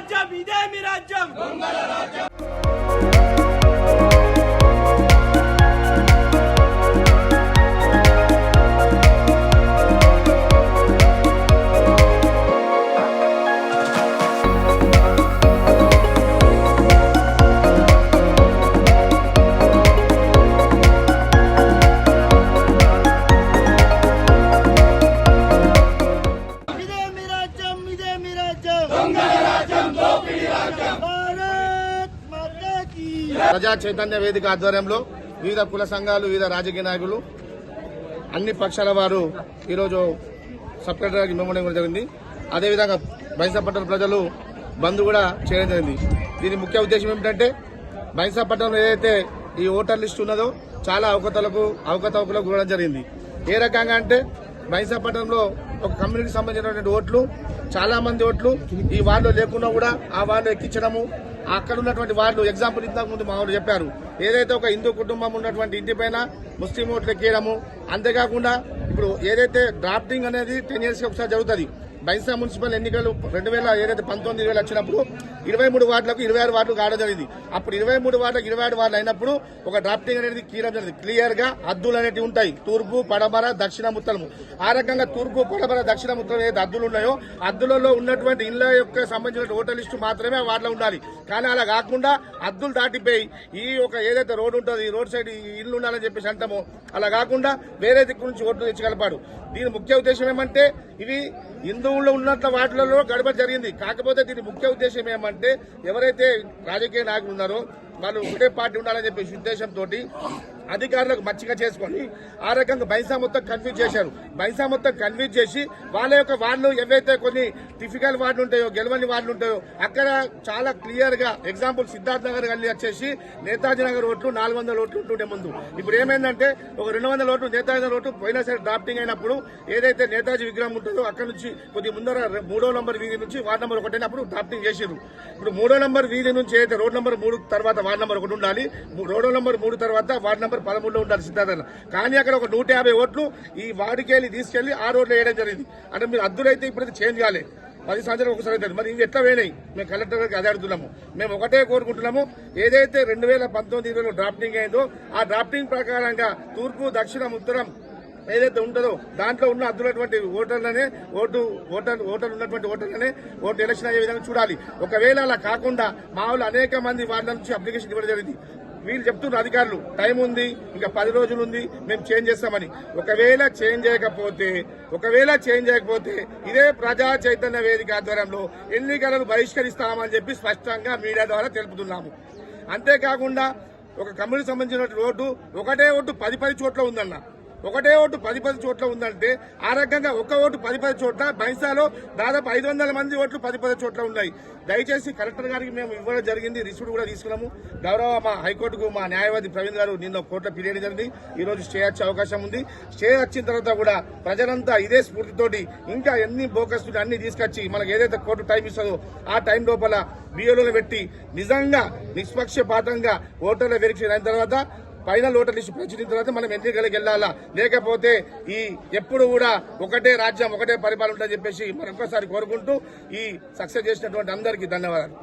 రాజ్యం ఇదే మీ రాజ్యం దొంగల రాజ్యం ప్రజా చైతన్య వేదిక ఆధ్వర్యంలో వివిధ కుల సంఘాలు వివిధ రాజకీయ నాయకులు అన్ని పక్షాల వారు ఈరోజు సబ్ కలెక్టర్ గారికి మెమోరియల్ ఇవ్వడం జరిగింది. అదేవిధంగా బైంసాపట్నం ప్రజలు బంద్ కూడా చేయడం జరిగింది. దీని ముఖ్య ఉద్దేశం ఏమిటంటే బైంసాపట్నంలో ఏదైతే ఈ ఓటర్ లిస్ట్ ఉన్నదో చాలా అవకతవకలకు కూడా జరిగింది. ఏ రకంగా అంటే బైంసాపట్నంలో ఒక కమ్యూనిటీకి సంబంధించినటువంటి ఓట్లు చాలా మంది ఓట్లు ఈ వార్డులో లేకున్నా కూడా ఆ వార్డు ఎక్కించడము, అక్కడ ఉన్నటువంటి వాళ్ళు ఎగ్జాంపుల్ ఇంతకు ముందు మా వాళ్ళు చెప్పారు, ఏదైతే ఒక హిందూ కుటుంబం ఉన్నటువంటి ఇంటి పైన ముస్లిం ఓట్లు ఎక్కేయడము. అంతేకాకుండా ఇప్పుడు ఏదైతే డ్రాఫ్టింగ్ అనేది 10 years కి ఒకసారి జరుగుతుంది. బైంసా మున్సిపల్ ఎన్నికలు 2019 వచ్చినప్పుడు 23 వార్డులకు 26 వార్డులు కావడం జరిగింది. అప్పుడు 23 వార్డులకు 27 వార్డులు అయినప్పుడు ఒక డ్రాఫ్టింగ్ అనేది క్లియర్ గా హద్దులు అనేవి ఉంటాయి, తూర్పు పడమర దక్షిణ ఉత్తరము. ఆ రకంగా తూర్పు పడమర దక్షిణ ఉత్తరం ఏదైతే హద్దులు ఉన్నాయో హద్దులలో ఉన్నటువంటి ఇళ్ల యొక్క సంబంధించిన ఓటర్ లిస్టు మాత్రమే ఆ వార్డులో ఉండాలి. కానీ అలా కాకుండా హద్దులు దాటిపోయి ఈ ఒక ఏదైతే రోడ్డు ఉంటుంది రోడ్ సైడ్ ఇల్లు ఉండాలని చెప్పేసి అంటామో అలా కాకుండా వేరే దిక్కు నుంచి ఓట్లు తెచ్చగలపాడు. దీని ముఖ్య ఉద్దేశం ఏమంటే ఇవి హిందువుల్లో ఉన్నట్ల వాటిలలో గడబడి జరిగింది. కాకపోతే దీని ముఖ్య ఉద్దేశం ఏమంటే ఎవరైతే రాజకీయ నాయకులు ఉన్నారో వాళ్ళు ఒకటే పార్టీ ఉండాలని చెప్పేసి ఉద్దేశంతో అధికారులకు మచ్చిగా చేసుకుని ఆ రకంగా బైంసా మొత్తం కన్ఫ్యూజ్ చేశారు. బైంసా మొత్తం కన్ఫ్యూజ్ చేసి వాళ్ళ యొక్క వార్డులు ఏవైతే కొన్ని టిపికల్ వార్డులు ఉంటాయో గెలవని వార్డులు ఉంటాయో అక్కడ చాలా క్లియర్ గా ఎగ్జాంపుల్ సిద్ధార్థ్ నగర్ గల్లీ వచ్చేసి నేతాజీ నగర్ ఓట్లు 400 ఓట్లు ఉంటుండే ముందు. ఇప్పుడు ఏమైందంటే ఒక 200 ఓట్లు నేతాజీ నగర్ ఓట్లు పోయినా సరే డ్రాఫ్టింగ్ అయినప్పుడు ఏదైతే నేతాజీ విగ్రహం ఉంటుందో అక్కడ నుంచి కొద్ది ముందర 3వ నంబర్ వీధి నుంచి వార్డు నెంబర్ 1 అయినప్పుడు డ్రాఫ్టింగ్ చేసారు. ఇప్పుడు 3వ నంబర్ వీధి నుంచి అయితే రోడ్ నెంబర్ 3 తర్వాత వార్డు నెంబర్ 1 ఉండాలి, రోడ్ నెంబర్ 3 తర్వాత వార్డు నెంబర్ 13లో ఉండాలి సిద్ధార్థ. కానీ అక్కడ ఒక 150 ఓట్లు ఈ వార్డుకెళ్ళి తీసుకెళ్లి ఆ రోడ్లో వేయడం జరిగింది. అంటే మీరు అద్దులైతే ఇప్పుడైతే చేంజ్ కాలే, 10 సంవత్సరాలు ఒకసారి అవుతుంది. మరి ఇవి ఎట్లా వేయినాయి? మేము కలెక్టర్ గారికి అదే అడుగుతున్నాము. మేము ఒకటే కోరుకుంటున్నాము, ఏదైతే 2019-20 డ్రాఫ్టింగ్ అయిందో ఆ డ్రాఫ్టింగ్ ప్రకారంగా తూర్పు దక్షిణ ఉత్తరం ఏదైతే ఉంటుందో దాంట్లో ఉన్న అద్దులటువంటి ఓటర్లనే ఓటర్ ఉన్నటువంటి ఓటర్లనే ఓటు ఎలక్షన్ అయ్యే విధంగా చూడాలి. ఒకవేళ అలా కాకుండా మా వాళ్ళు అనేక మంది వాళ్ళ నుంచి అప్లికేషన్ ఇవ్వడం జరిగింది. వీళ్ళు చెప్తున్నారు అధికారులు టైం ఉంది, ఇంకా 10 రోజులు ఉంది, మేము చేంజ్ చేస్తామని. ఒకవేళ చేంజ్ చేయకపోతే ఇదే ప్రజా చైతన్య వేదిక ఆధ్వర్యంలో ఎన్నికలను బహిష్కరిస్తామని చెప్పి స్పష్టంగా మీడియా ద్వారా తెలుపుతున్నాము. అంతేకాకుండా ఒక కమ్యూనిటీ సంబంధించిన ఒకటే ఓటు 10 చోట్ల ఉందన్న, ఒకటే ఓటు 10 చోట్ల ఉందంటే ఆ రకంగా ఒక ఓటు 10 చోట్ల బైంసాలో దాదాపు 500 మంది ఓట్లు 10 చోట్ల ఉన్నాయి. దయచేసి కలెక్టర్ గారికి మేము ఇవ్వడం జరిగింది, రిసీప్ట్ కూడా తీసుకున్నాము. గౌరవ మా హైకోర్టుకు మా న్యాయవాది ప్రవీణ్ గారు నిన్న కోర్టులో పీరియడ్ జరిగింది. ఈ రోజు స్టే వచ్చే అవకాశం ఉంది. స్టే వచ్చిన తర్వాత కూడా ప్రజలంతా ఇదే స్ఫూర్తితోటి ఇంకా ఎన్ని బోకస్లు అన్ని తీసుకొచ్చి మనకు ఏదైతే కోర్టు టైం ఇస్తుందో ఆ టైం లోపల బిఎల్ఓలు పెట్టి నిజంగా నిష్పక్షపాతంగా ఓటర్ల వెరిఫికేషన్ అయిన తర్వాత ఫైనల్ ఓటర్ లిస్టు ప్రచురించిన తర్వాత మనం ఎన్నికలకు వెళ్లాలా, లేకపోతే ఈ ఎప్పుడు కూడా ఒకటే రాజ్యం ఒకటే పరిపాలన ఉంటుందని చెప్పేసి మరొకసారి కోరుకుంటూ ఈ సక్సెస్ చేసినటువంటి అందరికీ ధన్యవాదాలు.